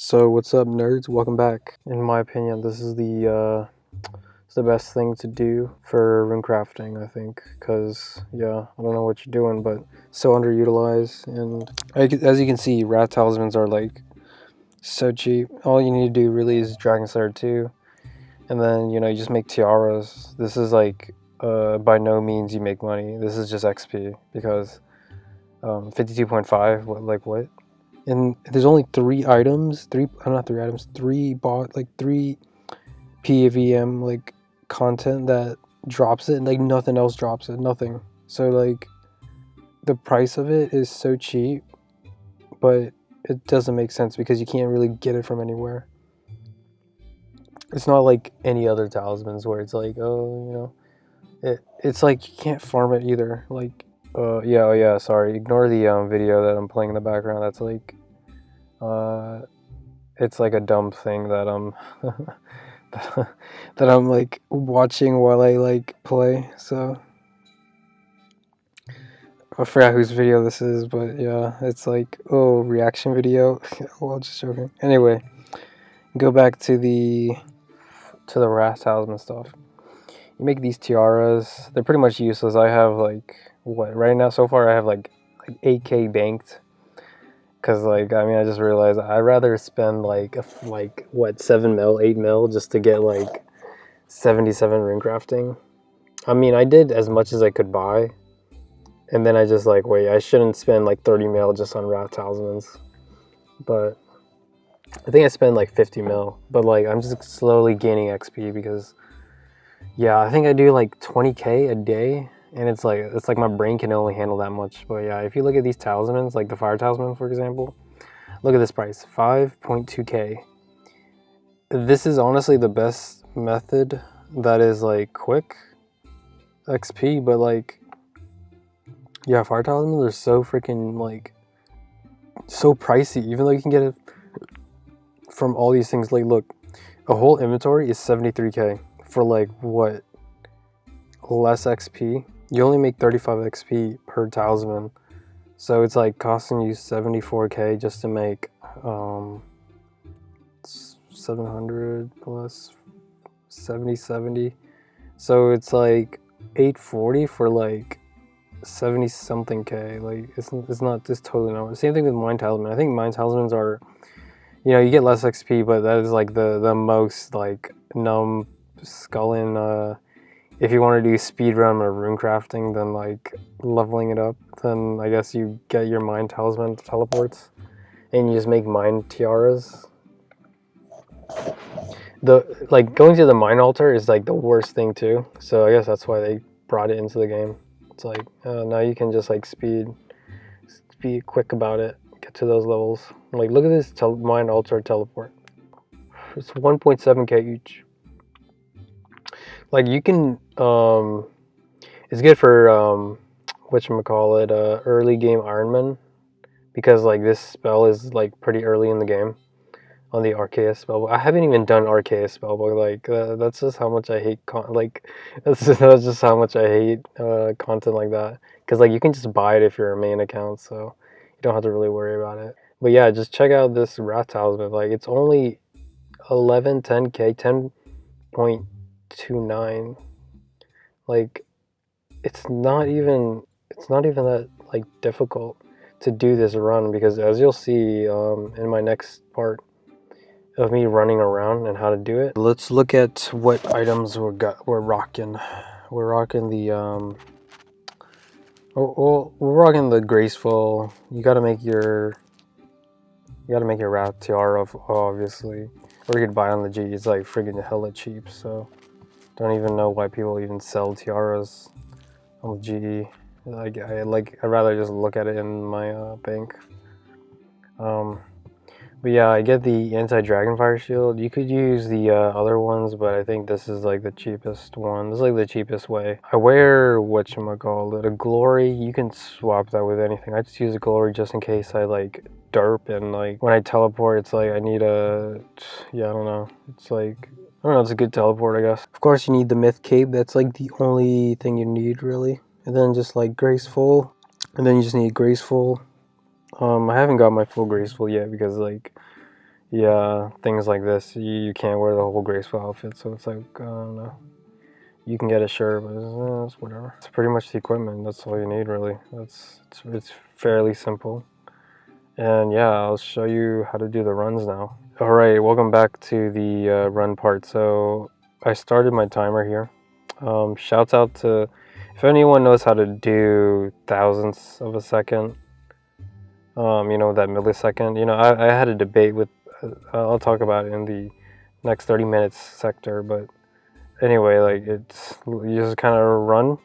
So what's up, nerds? Welcome back. In my opinion, this is it's the best thing to do for runecrafting, I think, because I don't know what you're doing, but so underutilized. And as you can see, rat talismans are like so cheap. All you need to do really is Dragon Slayer 2, and then you just make tiaras. This is like by no means you make money. This is just XP because 52.5. What? And there's only three PVM like content that drops it, and like nothing else drops it, nothing. So like the price of it is so cheap, but it doesn't make sense because you can't really get it from anywhere. It's not like any other talismans where it's like, it's like you can't farm it either. Like sorry, ignore the video that I'm playing in the background. That's like it's like a dumb thing that that I'm like watching while I like play. So I forgot whose video this is, but yeah, it's like reaction video. Well, just joking. Anyway, go back to the rat talisman stuff. You make these tiaras. They're pretty much useless. I have like right now so far I have like 8K banked. Cause I just realized I'd rather spend 7 mil, 8 mil just to get like 77 runecrafting. I did as much as I could buy, and then I just wait, I shouldn't spend like 30 mil just on rat talismans. But I think I spent like 50 mil, but I'm just slowly gaining XP because I think I do like 20K a day. And it's like my brain can only handle that much. But yeah, if you look at these talismans, like the fire talisman, for example, look at this price, 5.2K. This is honestly the best method that is like quick XP, but fire talismans are so freaking so pricey, even though you can get it from all these things. Like, look, a whole inventory is 73K for what? Less XP. You only make 35 XP per talisman, so it's like costing you 74K just to make 700 plus 70. So it's like 840 for 70 something K. It's totally not. Same thing with mine talisman. I think mine talismans are, you get less XP, but that is like the most numb skullin'. If you want to do speedrun or runecrafting, then leveling it up, then I guess you get your mine talisman teleports, and you just make mine tiaras. Going to the mine altar is the worst thing too. So I guess that's why they brought it into the game. It's now you can just be quick about it, get to those levels. Look at this mine altar teleport. It's 1.7K each. You can it's good for whatchamacallit, early game Ironman, because this spell is pretty early in the game on the Arceus spellbook. I haven't even done Arceus spellbook. That's just how much I hate that's just how much I hate content like that, because you can just buy it if you're a main account, so you don't have to really worry about it. But yeah, just check out this rat talisman. It's only 10K, 10.29. It's not even that difficult to do this run, because as you'll see in my next part of me running around and how to do it. Let's look at what items we're rocking. We're rocking the we're rocking the graceful. You gotta make your rat tiara, obviously, or you could buy on the G. It's friggin' hella cheap, so don't even know why people even sell tiaras on the GE. I'd rather just look at it in my bank. But yeah, I get the anti-dragonfire shield. You could use the other ones, but I think this is the cheapest one. This is the cheapest way. I wear a glory. You can swap that with anything. I just use a glory just in case I derp, and when I teleport, it's I need a I don't know. It's I don't know, it's a good teleport, I guess. Of course, you need the myth cape. That's the only thing you need, really. And then just graceful. And then you just need graceful. I haven't got my full graceful yet because yeah, things like this, you can't wear the whole graceful outfit, so it's like, I don't know. You can get a shirt, but it's whatever. It's pretty much the equipment. That's all you need, really. It's fairly simple. And yeah, I'll show you how to do the runs now. All right, welcome back to the run part. So I started my timer here. Shouts out to, if anyone knows how to do thousandths of a second, that millisecond. I had a debate with, I'll talk about it in the next 30 minutes sector, but anyway, like, you just kind of run.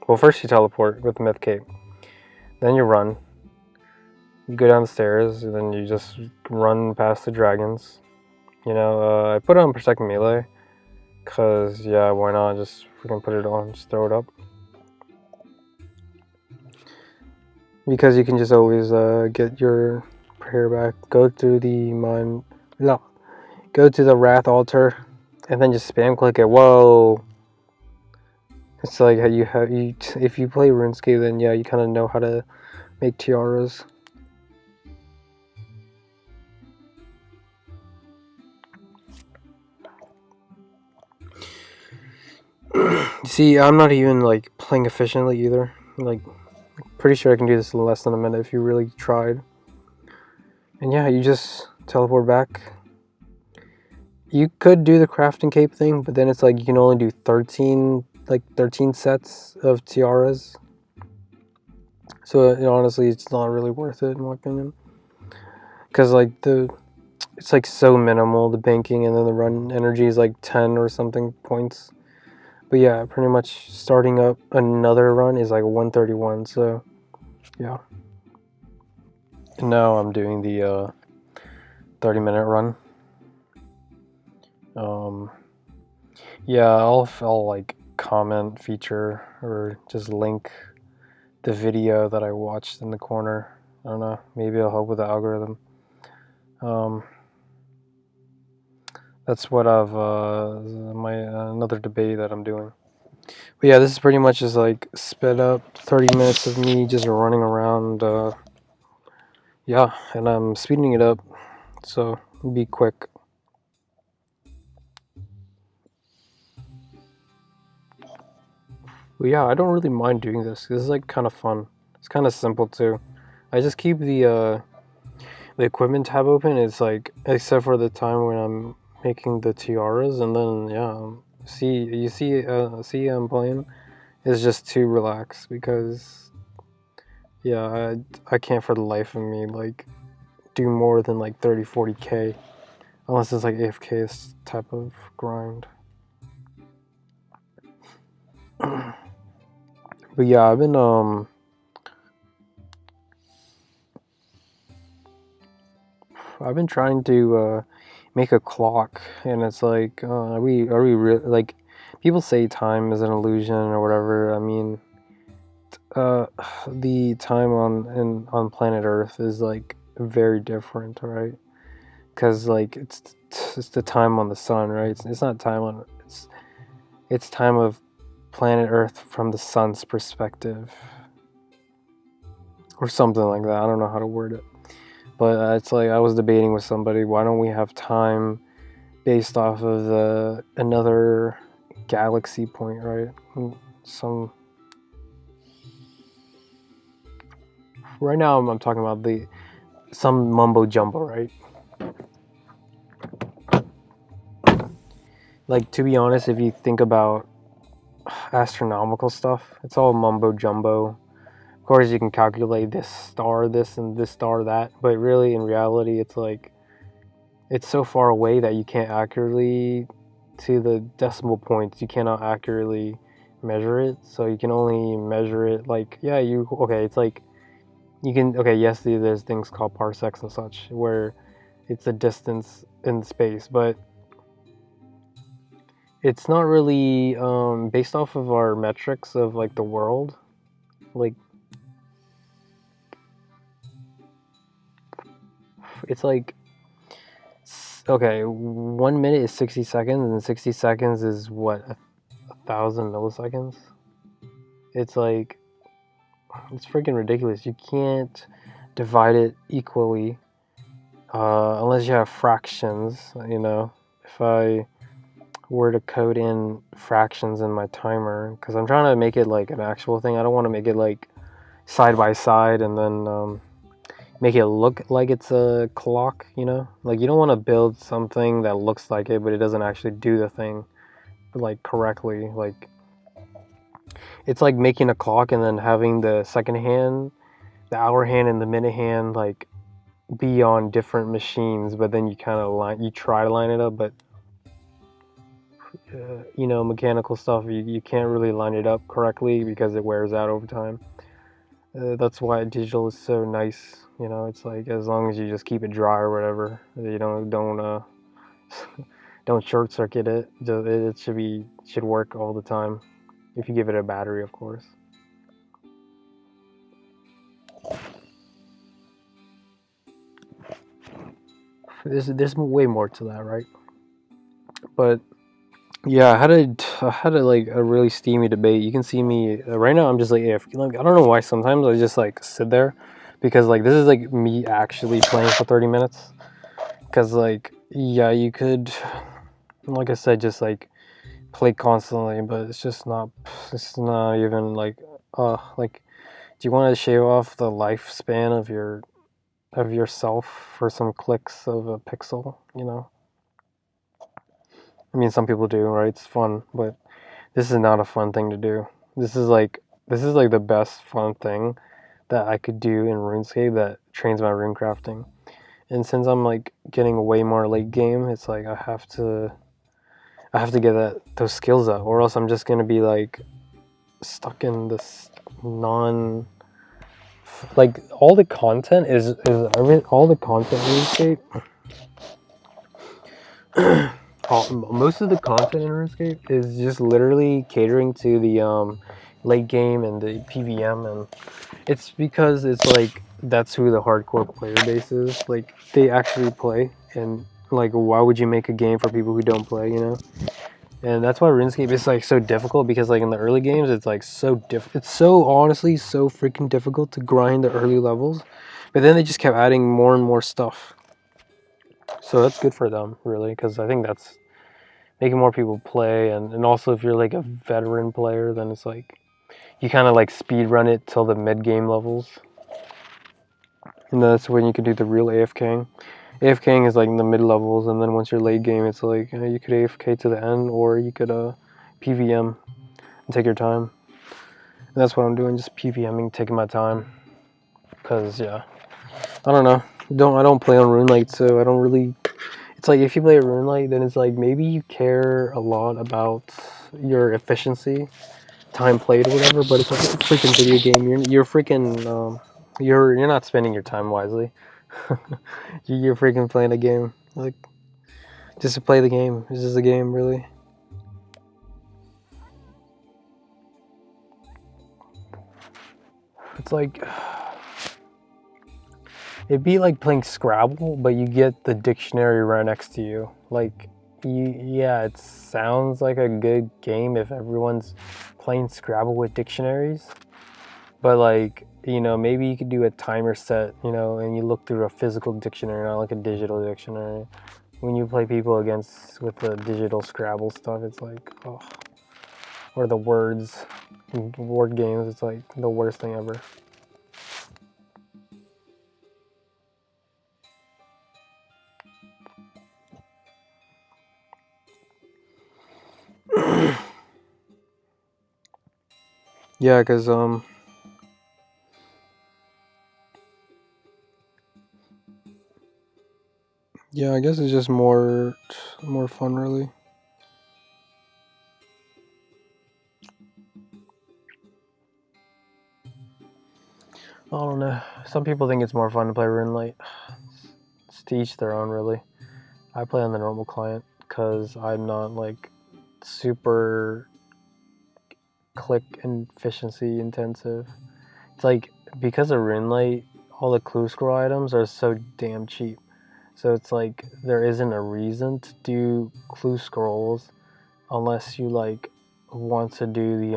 Well, first you teleport with Myth Cape, then you run. You go down the stairs, and then you just run past the dragons. I put it on Protect Melee, because, yeah, why not? Just freaking put it on, just throw it up. Because you can just always get your prayer back. Go to the Wrath Altar, and then just spam click it. Whoa! It's like how if you play RuneScape, then yeah, you kind of know how to make tiaras. See, I'm not even like playing efficiently either. Like, pretty sure I can do this in less than a minute if you really tried. And yeah, you just teleport back. You could do the crafting cape thing, but then it's like you can only do 13 sets of tiaras. So honestly, it's not really worth it in my opinion. Because like it's like so minimal, the banking, and then the run energy is like 10 or something points. But yeah, pretty much starting up another run is like 131, so yeah. And now I'm doing the 30-minute run. Yeah, I'll like comment, feature, or just link the video that I watched in the corner. I don't know, maybe it'll help with the algorithm. That's what I've another debate that I'm doing. But yeah, this is pretty much just like sped up 30 minutes of me just running around. Yeah, and I'm speeding it up, so be quick. But yeah, I don't really mind doing this. This is like kind of fun. It's kind of simple too. I just keep the equipment tab open. It's like, except for the time when I'm making the tiaras, and then yeah, see I'm playing. It's just too relaxed because yeah, I can't for the life of me like do more than like 30-40k unless it's like AFK type of grind. But yeah, I've been trying to make a clock, and it's like, are we like, people say time is an illusion or whatever. I mean, the time on planet Earth is like very different, right? Because like it's the time on the sun, right? It's not time on it's time of planet Earth from the sun's perspective, or something like that. I don't know how to word it, but it's like I was debating with somebody, why don't we have time based off of another galaxy point, right? Right now I'm talking about some mumbo jumbo, right? Like, to be honest, if you think about astronomical stuff, it's all mumbo jumbo. Of course, you can calculate this star this and this star that, but really, in reality, it's like, it's so far away that you can't accurately, to the decimal points, you cannot accurately measure it. So you can only measure it like, yeah, it's like, you can, yes, there's things called parsecs and such, where it's a distance in space, but it's not really based off of our metrics of like the world. Like, it's like, okay, 1 minute is 60 seconds, and 60 seconds is what, 1,000 milliseconds? It's like, it's freaking ridiculous. You can't divide it equally. unless you have fractions, if I were to code in fractions in my timer, because I'm trying to make it like an actual thing. I don't want to make it like side by side and then make it look like it's a clock, like you don't want to build something that looks like it but it doesn't actually do the thing like correctly. Like it's like making a clock and then having the second hand, the hour hand, and the minute hand like be on different machines, but then you try to line it up, but mechanical stuff, you can't really line it up correctly because it wears out over time. That's why digital is so nice. It's like as long as you just keep it dry or whatever, you don't don't short circuit it. It should work all the time if you give it a battery, of course. There's way more to that, right? But yeah, I had a like a really steamy debate. You can see me right now. I'm just like AFK. Like, I don't know why. Sometimes I just like sit there because like this is like me actually playing for 30 minutes. Because like yeah, you could, like I said, just like play constantly, but it's not even like like, do you want to shave off the lifespan of yourself for some clicks of a pixel? I mean, some people do, right? It's fun, but this is not a fun thing to do. This is like the best fun thing that I could do in RuneScape that trains my runecrafting. And since I'm like getting way more late game, it's like I have to get those skills up, or else I'm just gonna be like stuck in this like all the content is all the content in RuneScape. Most of the content in RuneScape is just literally catering to the late game and the PVM, and it's because it's like that's who the hardcore player base is. Like they actually play, and like why would you make a game for people who don't play? And that's why RuneScape is like so difficult, because like in the early games it's like it's so honestly so freaking difficult to grind the early levels, but then they just kept adding more and more stuff. So that's good for them, really, because I think that's making more people play, and also if you're like a veteran player, then it's like you kind of like speed run it till the mid game levels, and that's when you can do the real AFKing. AFKing is like in the mid levels, and then once you're late game, it's like you could AFK to the end, or you could PVM and take your time. And that's what I'm doing, just PVMing, taking my time, because yeah, I don't know. I don't play on RuneLite, so I don't really. It's like if you play RuneLite, then it's like maybe you care a lot about your efficiency, time played or whatever. But it's like it's a freaking video game. You're freaking you're not spending your time wisely. You're freaking playing a game, like just to play the game. It's just a game, really. It's like it'd be like playing Scrabble, but you get the dictionary right next to you. Like, yeah, it sounds like a good game if everyone's playing Scrabble with dictionaries. But like, maybe you could do a timer set, and you look through a physical dictionary, not like a digital dictionary. When you play people with the digital Scrabble stuff, it's like, oh, or the word games, it's like the worst thing ever. Yeah, because yeah, I guess it's just more fun, really. I don't know. Some people think it's more fun to play RuneLite. It's to each their own, really. I play on the normal client because I'm not like super click and efficiency intensive. It's like because of RuneLite, all the clue scroll items are so damn cheap. So it's like there isn't a reason to do clue scrolls unless you like want to do the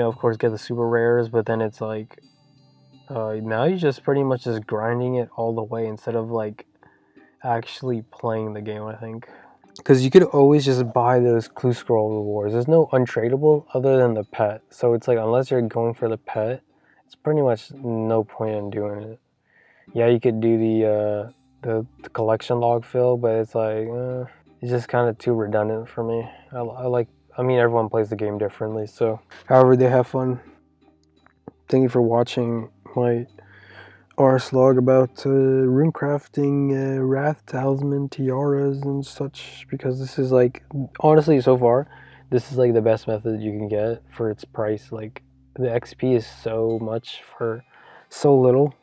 of course get the super rares, but then it's like Now you're just pretty much just grinding it all the way instead of like actually playing the game, I think. Because you could always just buy those clue scroll rewards. There's no untradeable other than the pet. So it's like, unless you're going for the pet, it's pretty much no point in doing it. Yeah, you could do the collection log fill, but it's like, it's just kind of too redundant for me. I mean, everyone plays the game differently, so however they have fun. Thank you for watching my RS log about runecrafting, wrath talisman, tiaras, and such, because this is like, honestly, so far, this is like the best method you can get for its price. Like, the XP is so much for so little.